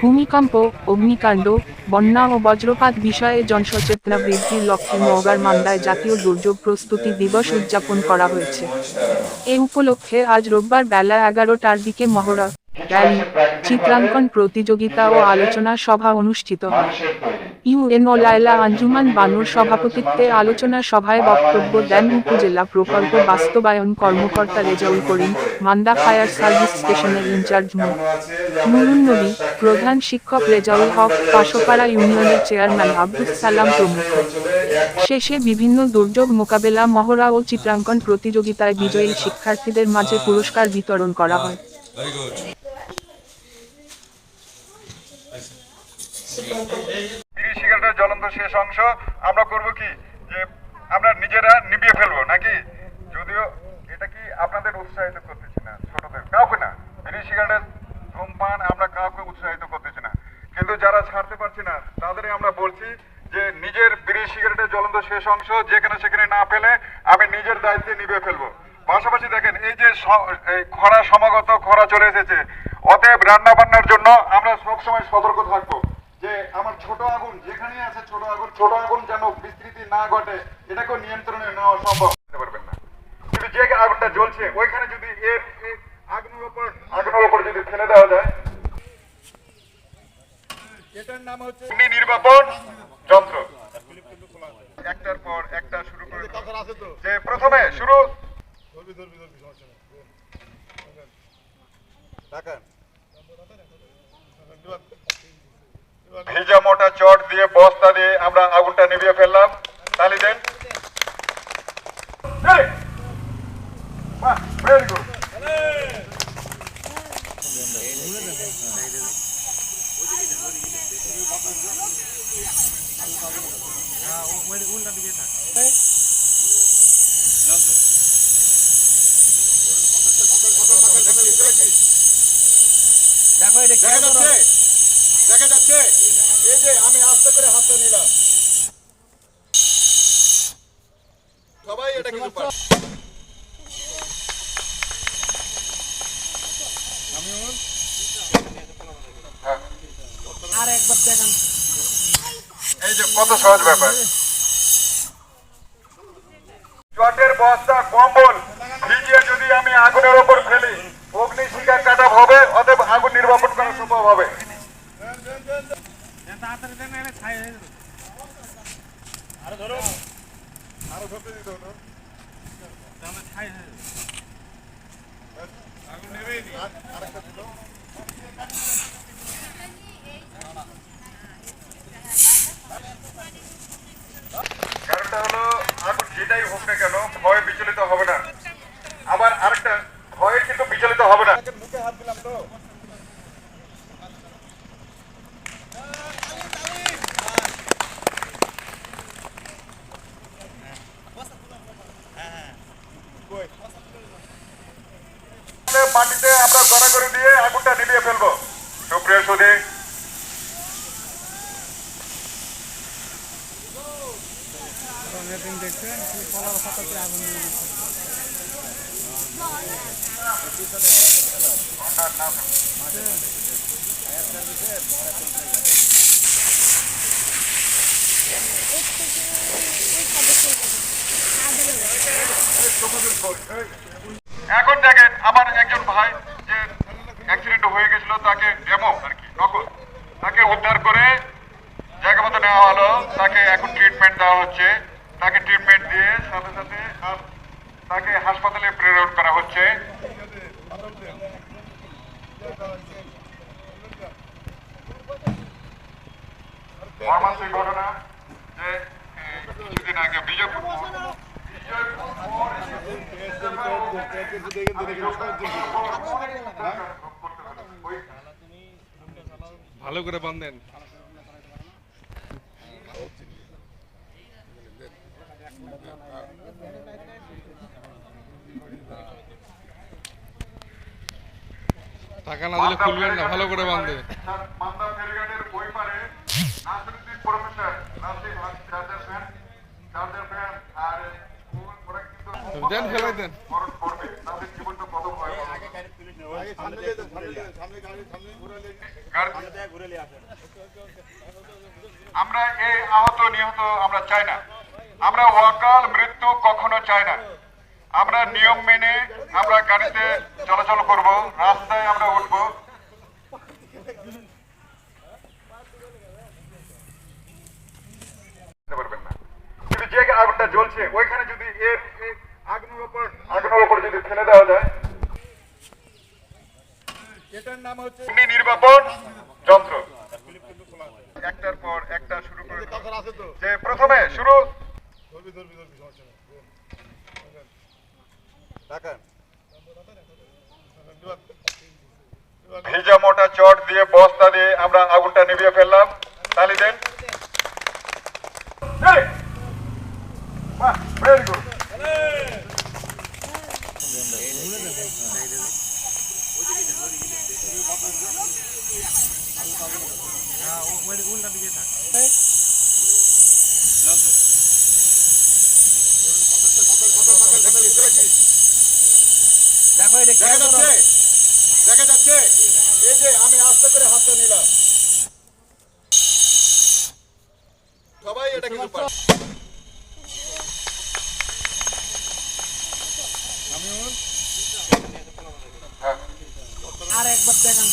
ভূমিকম্প, অগ্নিকাণ্ড, বন্যা ও বজ্রপাত বিষয়ে জনসচেতনতা বৃদ্ধির লক্ষ্যে নওগাঁর মান্দায় জাতীয় দুর্যোগ প্রস্তুতি দিবস উদযাপন করা হয়েছে। এ উপলক্ষে আজ রোববার বেলা 11টার দিকে মহড়া, র্যালি, চিত্রাঙ্কন প্রতিযোগিতা ও আলোচনা সভা অনুষ্ঠিত হয়। ইউএনও লায়লা আঞ্জুমান বানুর সভাপতিত্বে আলোচনা সভায় বক্তব্য দেন উপজেলা প্রকল্প বাস্তবায়ন কর্মকর্তা রেজাউল করিম, মান্দা ফায়ার সার্ভিস স্টেশনের ইনচার্জ মো. নুরুন নবী, প্রধান শিক্ষক রেজাউল হক, পাশোপাড়া ইউনিয়নের চেয়ারম্যান আব্দুস সালাম প্রমুখ। শেষে বিভিন্ন দুর্যোগ মোকাবেলা মহড়া ও চিত্রাঙ্কন প্রতিযোগিতায় বিজয়ী শিক্ষার্থীদের মাঝে পুরস্কার বিতরণ করা হয়। সিগারেটের জ্বলন্ত শেষ অংশ আমরা করব কি যে আমরা নিজেরা নিভিয়ে ফেলবো নাকি? যদিও এটা কি আপনাদের উৎসাহিত করতেছি না, ছোটদের কাউকে না, বিড়ি সিগারেটের ধূমপান আমরা কাউকে উৎসাহিত করতেছি না, কিন্তু যারা ছাড়তে পারছি না তাদের আমরা বলছি যে নিজের বিড়ি সিগারেটের জ্বলন্ত শেষ অংশ যেখানে সেখানে না ফেলে আমি নিজের দায়িত্বে নিভিয়ে ফেলবো। পাশাপাশি দেখেন এই যে খরা সমাগত, খরা চলে এসেছে, অতএব রান্না বান্নার জন্য আমরা সবসময় সতর্ক থাকবো যে আমার ছোট আগুন যেখানে আছে, ছোট আগুন যেন বিস্তৃতি না ঘটে, এটাকে নিয়ন্ত্রণে নেওয়া সম্ভব করতে পারবেন না। কিন্তু যে আগুনটা জ্বলছে ওইখানে যদি এর আগুনের উপর যদি ফেলে দেওয়া যায়, এটার নাম হচ্ছে অগ্নি নির্বাপন যন্ত্র। একটার পর একটা শুরু করে যে প্রথমে শুরু ভিজা মোটা চট দিয়ে বস্তা দিয়ে আমরা আগুনটা নিভিয়ে ফেললাম। তালি দেন। Very good. দেখা যাচ্ছে এই যে আমি আস্তে করে হাতটা নিলাম, সবাই এটা কিন্তু আর একবার দেখেন এই যে কত সহজ ব্যাপার। চটের বস্তা কম্বল ভিজিয়ে যদি আমি আগুনের ওপর ফেলি, অগ্নি শিখা কাটা হবে, অতএব আগুন নির্বাপন করা সম্ভব হবে। কারণটা হলো আগুন যেটাই হোক না কেন ভয় বিচলিত হবে না। আবার আরেকটা ভয়ে কিন্তু বিচলিত হবে না। মুখে হাত দিলাম তো মাটিতে আমরা গড়াগড়ি দিয়ে আগুনটা নিভিয়ে ফেলবো। সুপ্রিয় সুধী, এখন দেখেন আমার একজন ভাই যে অ্যাক্সিডেন্ট হয়ে গেছিল, তাকে ডেমো আর কি নকল, তাকে উদ্ধার করে জায়গা মতো নেওয়া হলো, তাকে এখন ট্রিটমেন্ট দেওয়া হচ্ছে। তাকে ট্রিটমেন্ট দিয়ে সাথে সাথে তাকে হাসপাতালে প্রেরণ করা হচ্ছে। মর্মান্তিক ঘটনা যে কিছুদিন আগে বিজয়পুর ভালো করে বাঁধেন। টাকা না দিলে খুলবেন না, ভালো করে বাঁধে। মান্দা ফেরিঘাটের ওই পারে Nasiruddin professor Nasir charger fan আর স্কুল ওরা কিন্তু দেন ফেলাই দেন। মরণ করবে, তাদের জীবনটা কত ভয়াবহ। আমরা এই আহত নিহত আমরা চাই না, আমরা অকাল মৃত্যু কখনো চাই না। আমরা নিয়ম মেনে আমরা গাড়িতে চলাচল করব, রাস্তায় আমরা উঠবো। পারবেন না, কিন্তু যে আগুনটা জ্বলছে ওইখানে যদি এর আগুনের উপর যদি ফেলে দেওয়া যায়, এটার নাম হচ্ছে অগ্নি নির্বাপন যন্ত্র। একটার পর একটা শুরু করে যে প্রথমে শুরু ভিজা মোটা চট দিয়ে বস্তা দিয়ে আমরা আগুনটা নিভিয়ে ফেললাম। তালি দেন। Very good. দেখা যাচ্ছে এই যে আমি আস্তে করে হাতটা নিলাম, সবাই এটা কিন্তু আর একবার দেখেন,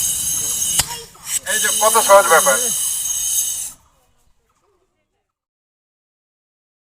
এই যে কত সহজ ব্যাপার।